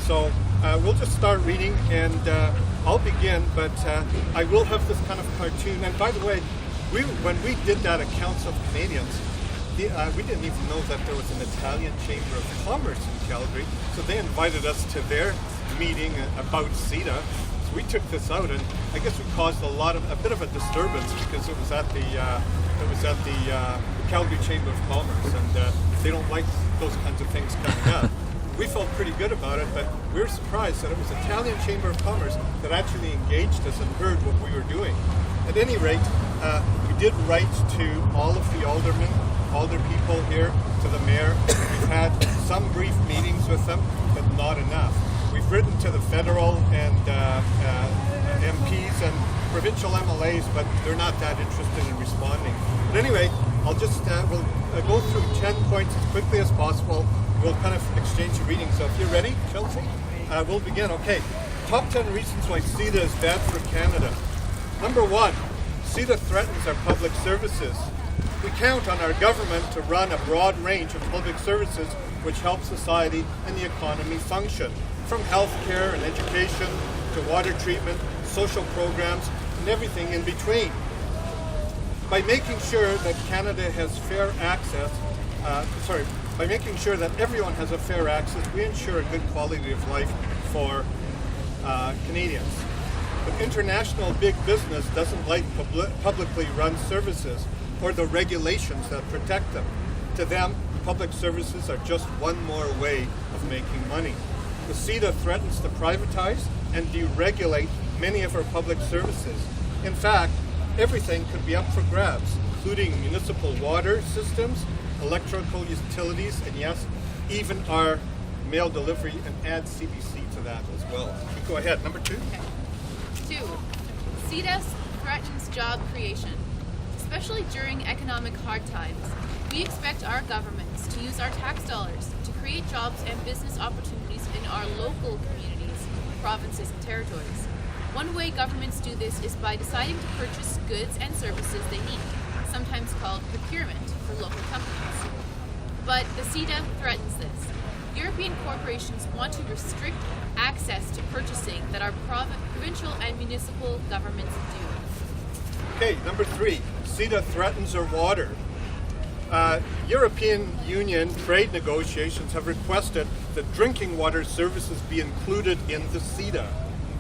So we'll just start reading, and I'll begin, but I will have this kind of cartoon. And by the way, when we did that at Council of Canadians, we didn't even know that there was an Italian Chamber of Commerce in Calgary, so they invited us to their meeting about CETA. So we took this out, and I guess we caused a bit of a disturbance because it was at the Calgary Chamber of Commerce, and they don't like those kinds of things coming up. We felt pretty good about it, but we were surprised that it was the Italian Chamber of Commerce that actually engaged us and heard what we were doing. At any rate, we did write to all of the alder people here, to the mayor. We've had some brief meetings with them, but not enough. We've written to the federal and MPs and provincial MLAs, but they're not that interested in responding. But anyway, I'll just we'll go through 10 points as quickly as possible. We'll kind of exchange a reading. So if you're ready, Chelsea, we'll begin. Okay, top 10 reasons why CETA is bad for Canada. Number 1, CETA threatens our public services. We count on our government to run a broad range of public services which help society and the economy function, from healthcare and education to water treatment, social programs, and everything in between. By making sure that Canada has fair access, by making sure that everyone has a fair access, we ensure a good quality of life for Canadians. But international big business doesn't like publicly run services or the regulations that protect them. To them, public services are just one more way of making money. The CETA threatens to privatize and deregulate many of our public services. In fact, everything could be up for grabs, including municipal water systems, electrical utilities, and yes, even our mail delivery, and add CBC to that as well. Go ahead, number 2. Okay. 2. CETA threatens job creation. Especially during economic hard times, we expect our governments to use our tax dollars to create jobs and business opportunities in our local communities, provinces, and territories. One way governments do this is by deciding to purchase goods and services they need, sometimes called procurement for local companies. But the CETA threatens this. European corporations want to restrict access to purchasing that our provincial and municipal governments do. Okay, number 3, CETA threatens our water. European Union trade negotiations have requested that drinking water services be included in the CETA,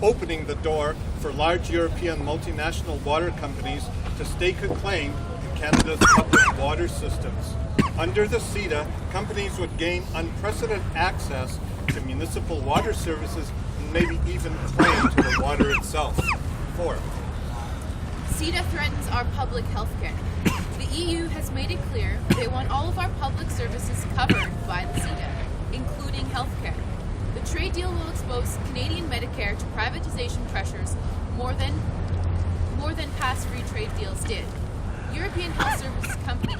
opening the door for large European multinational water companies to stake a claim to Canada's public water systems. Under the CETA, companies would gain unprecedented access to municipal water services and maybe even claim to the water itself. 4. CETA threatens our public health care. The EU has made it clear they want all of our public services covered by the CETA, including health care. The trade deal will expose Canadian Medicare to privatization pressures more than past free trade deals did. European health service companies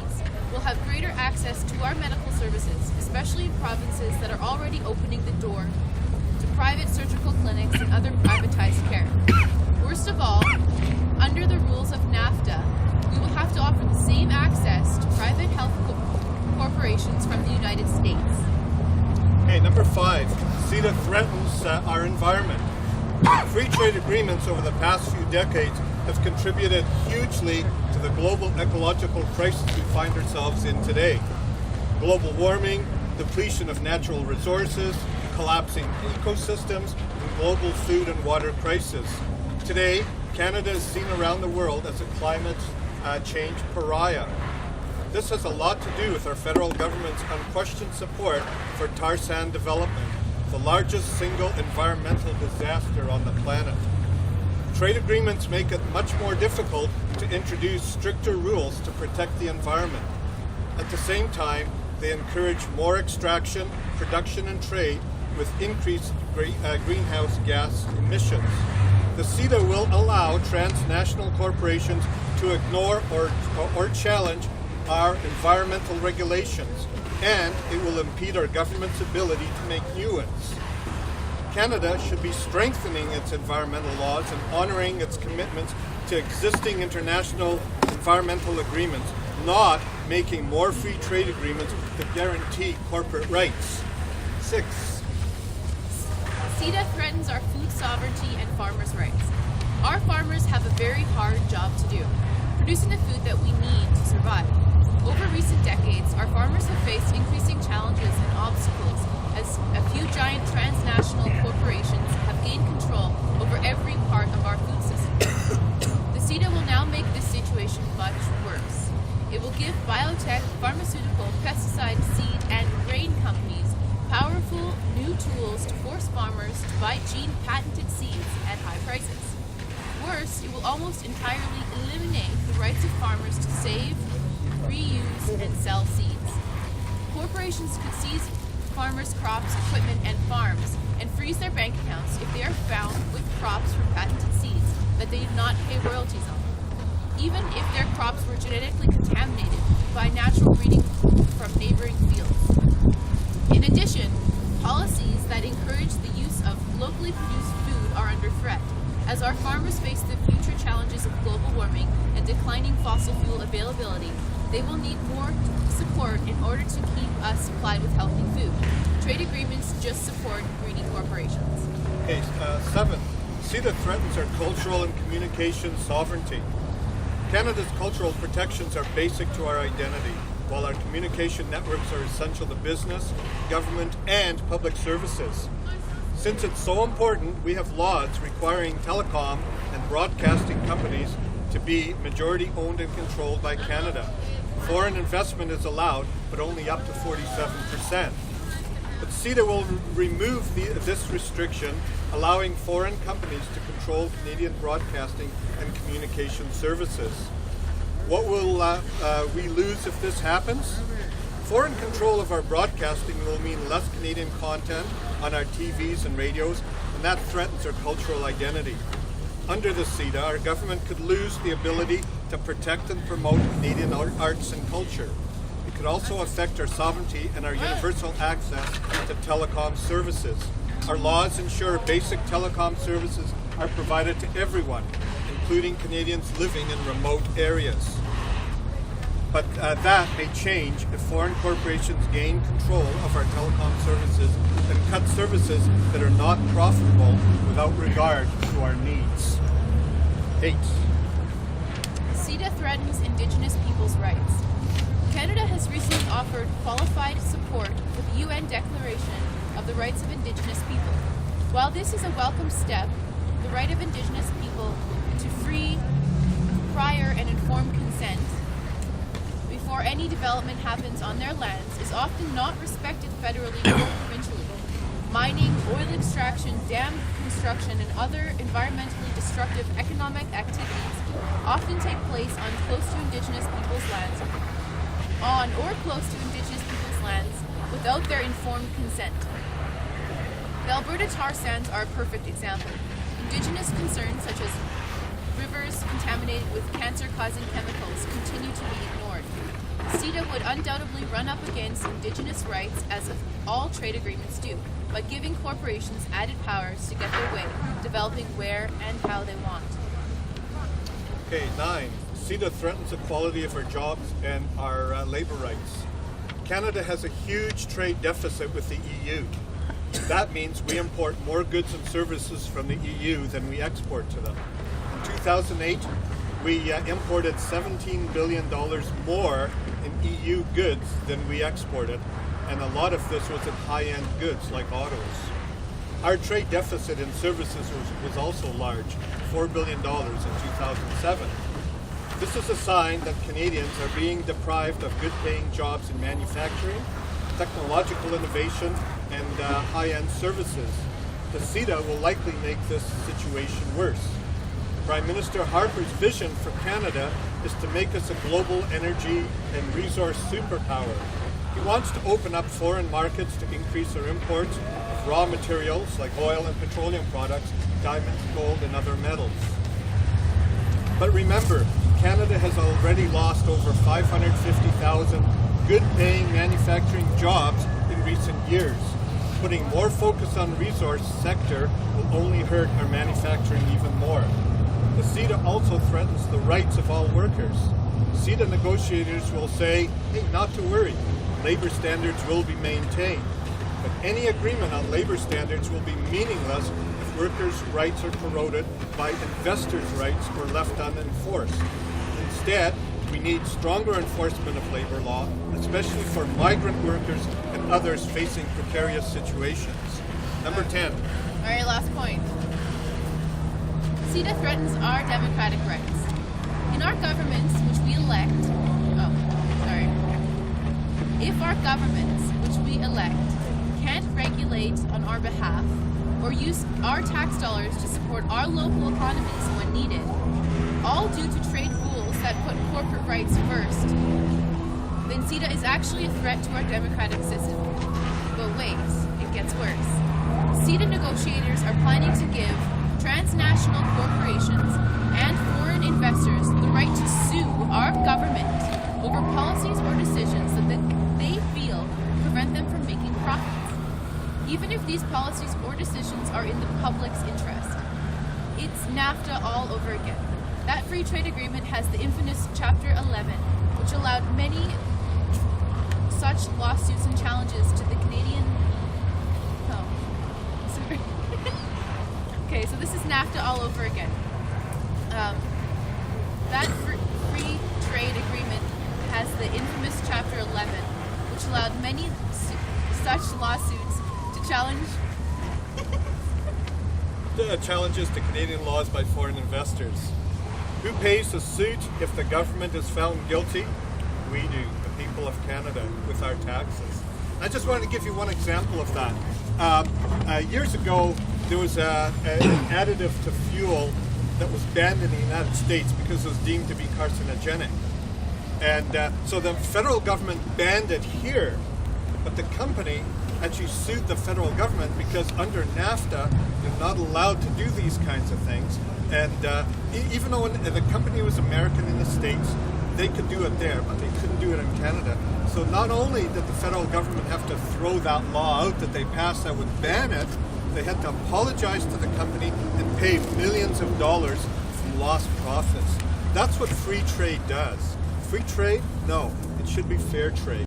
will have greater access to our medical services, especially in provinces that are already opening the door to private surgical clinics and other privatized care. Worst of all, under the rules of NAFTA, we will have to offer the same access to private health corporations from the United States. Okay, number 5, CETA threatens our environment. Free trade agreements over the past few decades have contributed hugely to the global ecological crisis we find ourselves in today. Global warming, depletion of natural resources, collapsing ecosystems, and global food and water crisis. Today, Canada is seen around the world as a climate change pariah. This has a lot to do with our federal government's unquestioned support for tar sand development, the largest single environmental disaster on the planet. Trade agreements make it much more difficult to introduce stricter rules to protect the environment. At the same time, they encourage more extraction, production, and trade with increased greenhouse gas emissions. The CETA will allow transnational corporations to ignore or challenge our environmental regulations, and it will impede our government's ability to make new ones. Canada should be strengthening its environmental laws and honoring its commitments to existing international environmental agreements, not making more free trade agreements to guarantee corporate rights. 6. CETA threatens our food sovereignty and farmers' rights. Our farmers have a very hard job to do, producing the food that we need to survive. Over recent decades, our farmers have faced increasing challenges and obstacles as a few giant transnational corporations have gained control over every part of our food system. The CETA will now make this situation much worse. It will give biotech, pharmaceutical, pesticide, seed, and grain companies powerful new tools to force farmers to buy gene-patented seeds at high prices. Worse, it will almost entirely eliminate the rights of farmers to save, reuse, and sell seeds. Corporations could seize farmers' crops, equipment, and farms and freeze their bank accounts if they are found with crops from patented seeds that they did not pay royalties on, even if their crops were genetically contaminated by natural breeding from neighboring fields. In addition, policies that encourage the use of locally produced food are under threat, as our farmers face the future challenges of global warming and declining fossil fuel availability. They will need more support in order to keep us supplied with healthy food. Trade agreements just support greedy corporations. Okay, 7. CETA threatens our cultural and communication sovereignty. Canada's cultural protections are basic to our identity, while our communication networks are essential to business, government, and public services. Since it's so important, we have laws requiring telecom and broadcasting companies to be majority owned and controlled by Canada. Foreign investment is allowed, but only up to 47%. But CETA will remove this restriction, allowing foreign companies to control Canadian broadcasting and communication services. What will we lose if this happens? Foreign control of our broadcasting will mean less Canadian content on our TVs and radios, and that threatens our cultural identity. Under the CETA, our government could lose the ability to protect and promote Canadian arts and culture. It could also affect our sovereignty and our universal access to telecom services. Our laws ensure basic telecom services are provided to everyone, including Canadians living in remote areas. But that may change if foreign corporations gain control of our telecom services and cut services that are not profitable without regard to our needs. 8. CETA threatens Indigenous peoples' rights. Canada has recently offered qualified support for the UN Declaration of the Rights of Indigenous People. While this is a welcome step, the right of Indigenous people to free, prior, and informed consent before any development happens on their lands is often not respected federally or provincially. Mining, oil extraction, dam construction, and other environmentally destructive economic activities often take place on close to Indigenous peoples' lands, without their informed consent. The Alberta tar sands are a perfect example. Indigenous concerns such as rivers contaminated with cancer-causing chemicals continue to be ignored. CETA would undoubtedly run up against Indigenous rights, as all trade agreements do, by giving corporations added powers to get their way, developing where and how they want. Okay, 9. CETA threatens the quality of our jobs and our labour rights. Canada has a huge trade deficit with the EU. That means we import more goods and services from the EU than we export to them. In 2008, we imported $17 billion more in EU goods than we exported, and a lot of this was in high-end goods like autos. Our trade deficit in services was also large, $4 billion in 2007. This is a sign that Canadians are being deprived of good-paying jobs in manufacturing, technological innovation, and high-end services. The CETA will likely make this situation worse. Prime Minister Harper's vision for Canada is to make us a global energy and resource superpower. He wants to open up foreign markets to increase our imports of raw materials like oil and petroleum products, diamonds, gold, and other metals. But remember, Canada has already lost over 550,000 good-paying manufacturing jobs in recent years. Putting more focus on resource sector will only hurt our manufacturing even more. The CETA also threatens the rights of all workers. CETA negotiators will say, hey, not to worry, labor standards will be maintained. But any agreement on labor standards will be meaningless if workers' rights are corroded by investors' rights or left unenforced. Instead, we need stronger enforcement of labor law, especially for migrant workers and others facing precarious situations. Number 10. All right, last point. CETA threatens our democratic rights. In our governments, which we elect, if our governments, which we elect, can't regulate on our behalf or use our tax dollars to support our local economies when needed, all due to trade rules that put corporate rights first, then CETA is actually a threat to our democratic system. But wait, it gets worse. CETA negotiators are planning to give transnational corporations and foreign investors the right to sue our government over policies or decisions that they feel prevent them from making profits, even if these policies or decisions are in the public's interest. It's NAFTA all over again. That free trade agreement has the infamous Chapter 11, which allowed many such lawsuits and challenges to the Canadian... sorry. Okay, so this is NAFTA all over again. That free trade agreement has the infamous Chapter 11, which allowed many such lawsuits to challenge The challenges to Canadian laws by foreign investors. Who pays the suit if the government is found guilty? We do, the people of Canada, with our taxes. I just wanted to give you one example of that. Years ago, there was an additive to fuel that was banned in the United States because it was deemed to be carcinogenic. And so the federal government banned it here, but the company actually sued the federal government because under NAFTA, you're not allowed to do these kinds of things. And even though the company was American in the States, they could do it there, but they couldn't do it in Canada. So not only did the federal government have to throw that law out that they passed that would ban it, they had to apologize to the company and pay millions of dollars from lost profits. That's what free trade does. Free trade? No, it should be fair trade.